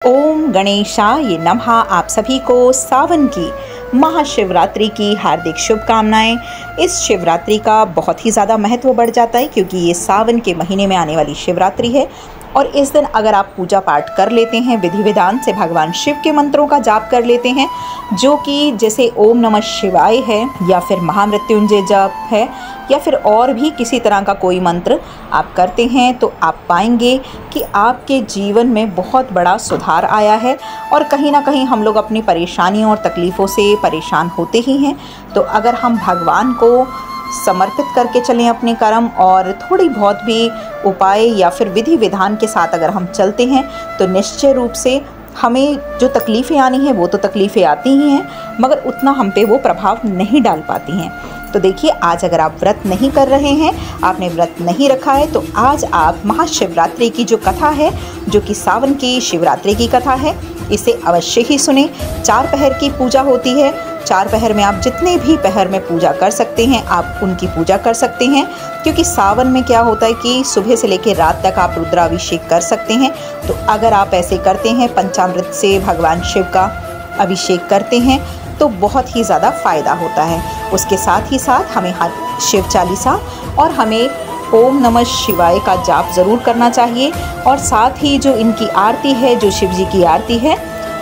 ओम गणेशाय नमः। आप सभी को सावन की महाशिवरात्रि की हार्दिक शुभकामनाएं। इस शिवरात्रि का बहुत ही ज़्यादा महत्व बढ़ जाता है क्योंकि ये सावन के महीने में आने वाली शिवरात्रि है और इस दिन अगर आप पूजा पाठ कर लेते हैं, विधि विधान से भगवान शिव के मंत्रों का जाप कर लेते हैं, जो कि जैसे ओम नमः शिवाय है या फिर महामृत्युंजय जाप है या फिर और भी किसी तरह का कोई मंत्र आप करते हैं, तो आप पाएंगे कि आपके जीवन में बहुत बड़ा सुधार आया है। और कहीं ना कहीं हम लोग अपनी परेशानियों और तकलीफ़ों से परेशान होते ही हैं, तो अगर हम भगवान को समर्पित करके चलें अपने कर्म और थोड़ी बहुत भी उपाय या फिर विधि विधान के साथ अगर हम चलते हैं, तो निश्चय रूप से हमें जो तकलीफ़ें आनी हैं वो तो तकलीफ़ें आती ही हैं, मगर उतना हम पे वो प्रभाव नहीं डाल पाती हैं। तो देखिए, आज अगर आप व्रत नहीं कर रहे हैं, आपने व्रत नहीं रखा है, तो आज आप महाशिवरात्रि की जो कथा है, जो कि सावन की शिवरात्रि की कथा है, इसे अवश्य ही सुने। 4 पहर की पूजा होती है। 4 पहर में आप जितने भी पहर में पूजा कर सकते हैं, आप उनकी पूजा कर सकते हैं, क्योंकि सावन में क्या होता है कि सुबह से लेकर रात तक आप रुद्राभिषेक कर सकते हैं। तो अगर आप ऐसे करते हैं, पंचामृत से भगवान शिव का अभिषेक करते हैं, तो बहुत ही ज़्यादा फ़ायदा होता है। उसके साथ ही साथ हमें शिव चालीसा और हमें ओम नमः शिवाय का जाप ज़रूर करना चाहिए, और साथ ही जो इनकी आरती है, जो शिव जी की आरती है,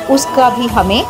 उसका भी हमें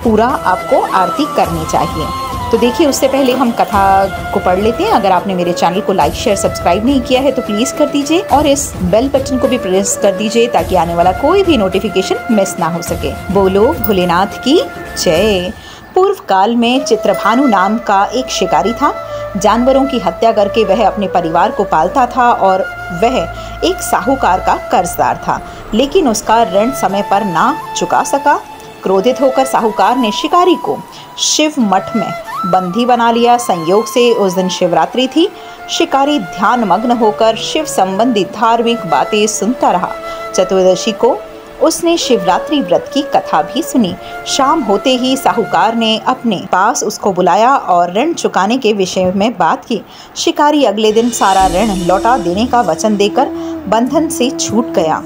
पूरा आपको आरती करनी चाहिए। तो देखिए, उससे पहले हम कथा को पढ़ लेते हैं। अगर आपने मेरे चैनल को लाइक शेयर सब्सक्राइब नहीं किया है तो प्लीज़ कर दीजिए और इस बेल बटन को भी प्रेस कर दीजिए ताकि आने वाला कोई भी नोटिफिकेशन मिस ना हो सके। बोलो भोलेनाथ की जय। पूर्व काल में चित्रभानु नाम का एक शिकारी था। जानवरों की हत्या करके वह अपने परिवार को पालता था और वह एक साहूकार का कर्जदार था, लेकिन उसका ऋण समय पर ना चुका सका। क्रोधित होकर साहूकार ने शिकारी को शिव मठ में बंदी बना लिया। संयोग से उस दिन शिवरात्रि थी। शिकारी ध्यान मग्न होकर शिव संबंधी धार्मिक बातें सुनता रहा। चतुर्दशी को उसने शिवरात्रि व्रत की कथा भी सुनी। शाम होते ही साहूकार ने अपने पास उसको बुलाया और ऋण चुकाने के विषय में बात की। शिकारी अगले दिन सारा ऋण लौटा देने का वचन देकर बंधन से छूट गया।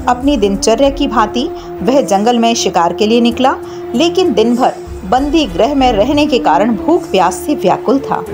अपनी दिनचर्या की भांति वह जंगल में शिकार के लिए निकला, लेकिन दिन भर बंदी गृह में रहने के कारण भूख प्यास से व्याकुल था।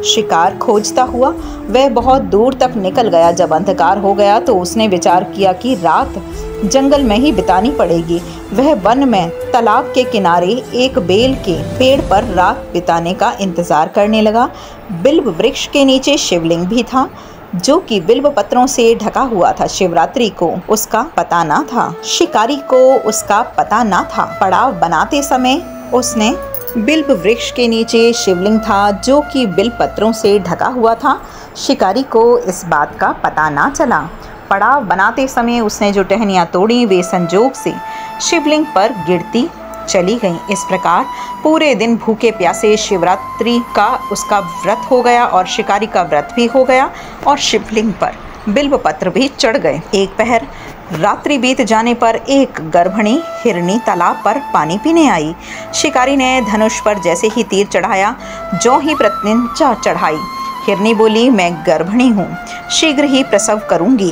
शिकार खोजता हुआ वह बहुत दूर तक निकल गया। जब अंधकार हो गया तो उसने विचार किया कि रात जंगल में ही बितानी पड़ेगी। वह वन में तालाब के किनारे एक बेल के पेड़ पर रात बिताने का इंतजार करने लगा। बिल्व वृक्ष के नीचे शिवलिंग भी था, जो कि बिल्व पत्रों से ढका हुआ था। शिवरात्रि को उसका पता ना था, शिकारी को उसका पता ना था। पड़ाव बनाते समय उसने बिल्व वृक्ष के नीचे शिवलिंग था, जो कि बिल्व पत्रों से ढका हुआ था। शिकारी को इस बात का पता ना चला। पड़ाव बनाते समय उसने जो टहनियाँ तोड़ी, वे संजोग से शिवलिंग पर गिरती चली गईं। इस प्रकार पूरे दिन भूखे प्यासे शिवरात्रि का उसका व्रत हो गया और शिकारी का व्रत भी हो गया और शिवलिंग पर बिल्व पत्र भी चढ़ गए। एक पहर रात्रि बीत जाने पर एक गर्भिणी हिरनी तालाब पर पानी पीने आई। शिकारी ने धनुष पर जैसे ही तीर चढ़ाया, ज्यों ही प्रत्यंचा चढ़ाई। हिरनी बोली, मैं गर्भिणी हूँ, शीघ्र ही प्रसव करूँगी।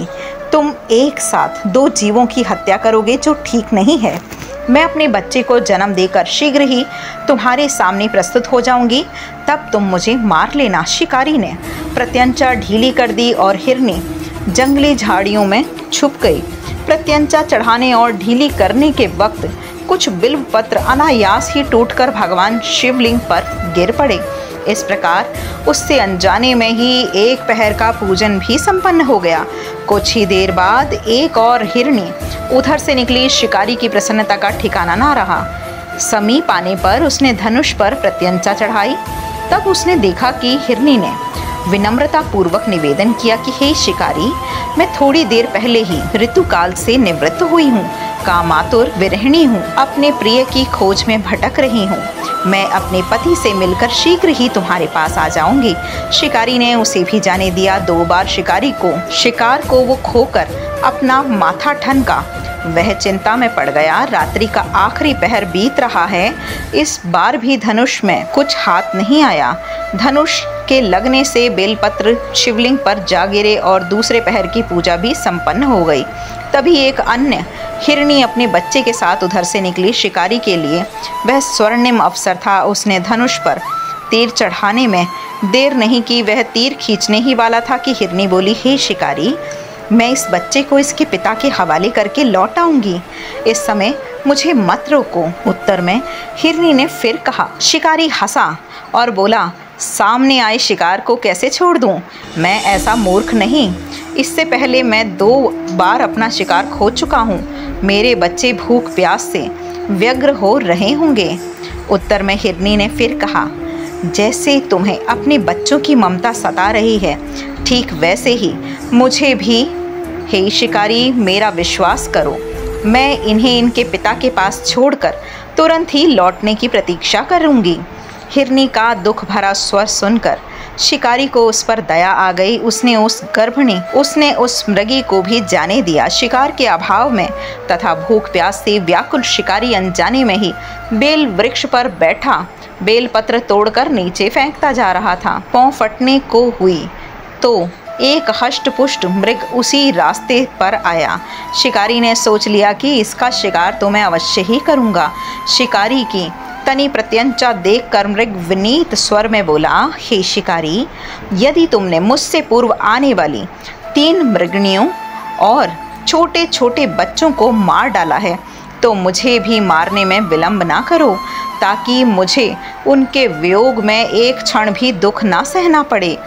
तुम एक साथ 2 जीवों की हत्या करोगे, जो ठीक नहीं है। मैं अपने बच्चे को जन्म देकर शीघ्र ही तुम्हारे सामने प्रस्तुत हो जाऊंगी, तब तुम मुझे मार लेना। शिकारी ने प्रत्यंचा ढीली कर दी और हिरनी जंगली झाड़ियों में छुप गई। प्रत्यंचा चढ़ाने और ढीली करने के वक्त कुछ बिल्व पत्र अनायास ही टूटकर भगवान शिवलिंग पर गिर पड़े। इस प्रकार उससे अनजाने में ही एक पहर का पूजन भी संपन्न हो गया। कुछ ही देर बाद एक और हिरनी उधर से निकली। शिकारी की प्रसन्नता का ठिकाना ना रहा। समीप आने पर उसने धनुष पर प्रत्यंचा चढ़ाई। तब उसने देखा कि हिरनी ने विनम्रता पूर्वक निवेदन किया कि हे शिकारी, मैं थोड़ी देर पहले ही ऋतुकाल से निवृत्त हुई हूँ, कामातुर विरहिणी हूँ, अपने प्रिय की खोज में भटक रही हूँ। मैं अपने पति से मिलकर शीघ्र ही तुम्हारे पास आ जाऊंगी। शिकारी ने उसे भी जाने दिया। 2 बार शिकार को वो खोकर अपना माथा ठनका। वह चिंता में पड़ गया। रात्रि का आखिरी पहर बीत रहा है, इस बार भी धनुष में कुछ हाथ नहीं आया। धनुष के लगने से बेलपत्र शिवलिंग पर जा गिरे और दूसरे पहर की पूजा भी संपन्न हो गई। तभी एक अन्य हिरनी अपने बच्चे के साथ उधर से निकली। शिकारी के लिए वह स्वर्णिम अवसर था। उसने धनुष पर तीर चढ़ाने में देर नहीं की। वह तीर खींचने ही वाला था कि हिरनी बोली, हे शिकारी, मैं इस बच्चे को इसके पिता के हवाले करके लौट आऊंगी। इस समय मुझे मत रोको। उत्तर में हिरनी ने फिर कहा। शिकारी हंसा और बोला, सामने आए शिकार को कैसे छोड़ दूं? मैं ऐसा मूर्ख नहीं। इससे पहले मैं 2 बार अपना शिकार खो चुका हूँ। मेरे बच्चे भूख प्यास से व्यग्र हो रहे होंगे। उत्तर में हिरनी ने फिर कहा, जैसे तुम्हें अपने बच्चों की ममता सता रही है, ठीक वैसे ही मुझे भी। हे शिकारी, मेरा विश्वास करो, मैं इन्हें इनके पिता के पास छोड़कर तुरंत ही लौटने की प्रतीक्षा करूंगी। हिरनी का दुख भरा स्वर सुनकर शिकारी को उस पर दया आ गई। उसने उस मृगी को भी जाने दिया। शिकार के अभाव में तथा भूख प्यास से व्याकुल शिकारी अनजाने में ही बेल वृक्ष पर बैठा बेल पत्र तोड़कर नीचे फेंकता जा रहा था। पांव फटने को हुई तो एक हष्ट-पुष्ट मृग उसी रास्ते पर आया। शिकारी ने सोच लिया कि इसका शिकार तो मैं अवश्य ही करूंगा। शिकारी की तनी प्रत्यंचा देखकर मृग विनीत स्वर में बोला, हे शिकारी, यदि तुमने मुझसे पूर्व आने वाली 3 मृगणियों और छोटे छोटे बच्चों को मार डाला है तो मुझे भी मारने में विलंब ना करो, ताकि मुझे उनके वियोग में एक क्षण भी दुख ना सहना पड़े।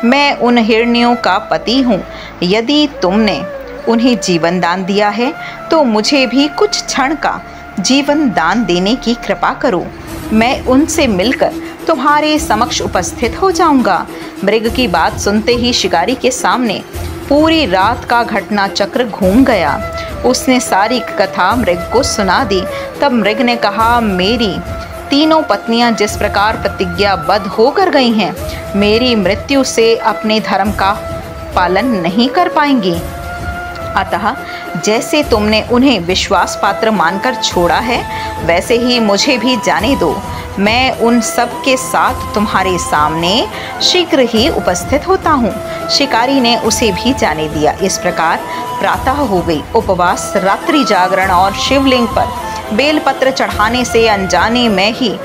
मैं उन हिरनियों का पति हूँ। यदि तुमने उन्हें जीवन दान दिया है तो मुझे भी कुछ क्षण का जीवन दान देने की कृपा करो। मैं उनसे मिलकर तुम्हारे समक्ष उपस्थित हो जाऊंगा। मृग की बात सुनते ही शिकारी के सामने पूरी रात का घटना चक्र घूम गया। उसने सारी कथा मृग को सुना दी। तब मृग ने कहा, मेरी 3 पत्नियां जिस प्रकार प्रतिज्ञाबद्ध होकर गई हैं, मेरी मृत्यु से अपने धर्म का पालन नहीं कर पाएंगी। अतः जैसे तुमने उन्हें विश्वास पात्र मानकर छोड़ा है, वैसे ही मुझे भी जाने दो। मैं उन सब के साथ तुम्हारे सामने शीघ्र ही उपस्थित होता हूँ। शिकारी ने उसे भी जाने दिया। इस प्रकार प्रातः हो गई। उपवास, रात्रि जागरण और शिवलिंग पर बेलपत्र चढ़ाने से अनजाने में ही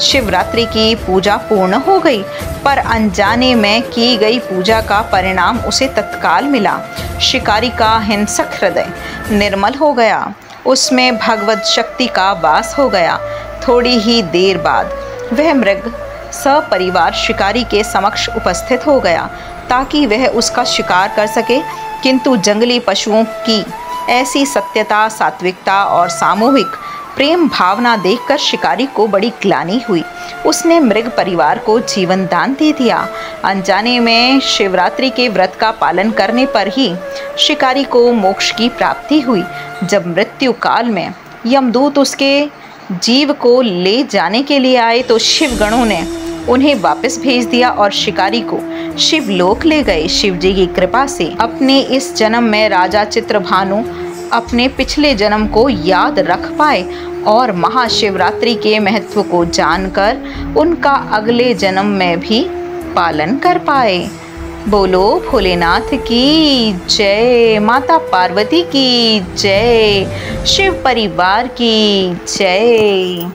शिवरात्रि की पूजा पूर्ण हो गई। पर अनजाने में की गई पूजा का परिणाम उसे तत्काल मिला। शिकारी का हिंसक हृदय निर्मल हो गया। उसमें भगवत शक्ति का वास हो गया। थोड़ी ही देर बाद वह मृग सपरिवार शिकारी के समक्ष उपस्थित हो गया ताकि वह उसका शिकार कर सके। किंतु जंगली पशुओं की ऐसी सत्यता, सात्विकता और सामूहिक प्रेम भावना देखकर शिकारी को बड़ी ग्लानि हुई। उसने मृग परिवार को जीवन दान दे दिया। अनजाने में शिवरात्रि के व्रत का पालन करने पर ही शिकारी को मोक्ष की प्राप्ति हुई। जब मृत्यु काल में यमदूत उसके जीव को ले जाने के लिए आए तो शिवगणों ने उन्हें वापस भेज दिया और शिकारी को शिवलोक ले गए। शिव जी की कृपा से अपने इस जन्म में राजा चित्रभानु अपने पिछले जन्म को याद रख पाए और महाशिवरात्रि के महत्व को जानकर उनका अगले जन्म में भी पालन कर पाए। बोलो भोलेनाथ की जय, माता पार्वती की जय, शिव परिवार की जय।